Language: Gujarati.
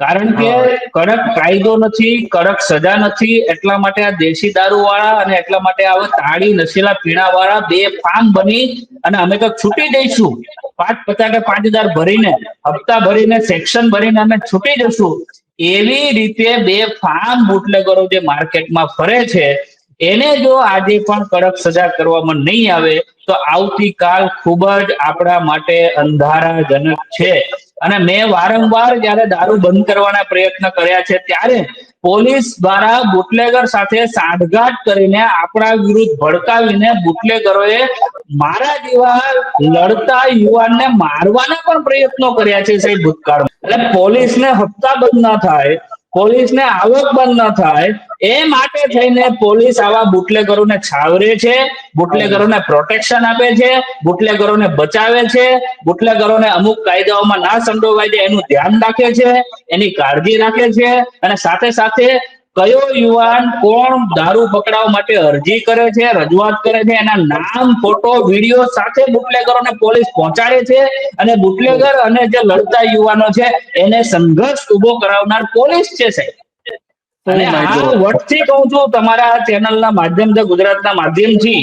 કારણ કે હા કડક કાયદો નથી, કડક સજા નથી, એટલા માટે આ દેશી દારૂ વાળા અને એટલા માટે આવા તાળી નશીલા પીણા વાળા બેફામ બની અને અમે તો છૂટી દઈશું 5,50 કે 5,000 ભરીને, હપ્તા ભરીને, સેક્શન ભરીને અમે છૂટી જશું, એવી રીતે બેફામ બુટલેગરો જે માર્કેટમાં ફરે છે એને જો આજે પણ કડક સજા કરવામાં નહીં આવે તો આવતીકાલ ખૂબ જ આપણા માટે અંધારાજનક છે. અને મેં વારંવાર જયારે દારૂ બંધ કરવાના પ્રયત્ન કર્યા છે ત્યારે પોલીસ દ્વારા બુટલેગર સાથે સાંઠગાંઠ કરીને આપણા વિરુદ્ધ ભડકાવીને બુટલેગરોએ મારા જેવા લડતા યુવાનને મારવાના પણ પ્રયત્નો કર્યા છે સાહેબ ભૂતકાળમાં. એટલે પોલીસને હપ્તા બંધ ના થાય, પોલીસને આવક બંધ ના થાય એ માટે થઈને પોલીસ આવા બુટલેગરોને છાવરે છે, બુટલેગરોને પ્રોટેક્શન આપે છે, બુટલેગરોને બચાવે છે, બુટલેગરોને અમુક કાયદાઓમાં ના સંડોવાય જાય એનું ધ્યાન રાખે છે, એની કાળજી રાખે છે, અને સાથે સાથે કયો યુવાન કોણ દારૂ પકડાવવા માટે અરજી કરે છે, રજૂઆત કરે છે, એના નામ, ફોટો, વિડીયો સાથે બુટલેગરોને પોલીસ પહોંચાડે છે, અને બુટલેગર અને જે લડતા યુવાનો છે એને સંઘર્ષ ઉભો કરાવનાર પોલીસ છે સાહેબ. ઓ અને માય આ ગોડ. વટથી કહું છું તમારા ચેનલના માધ્યમથી, ગુજરાતના માધ્યમથી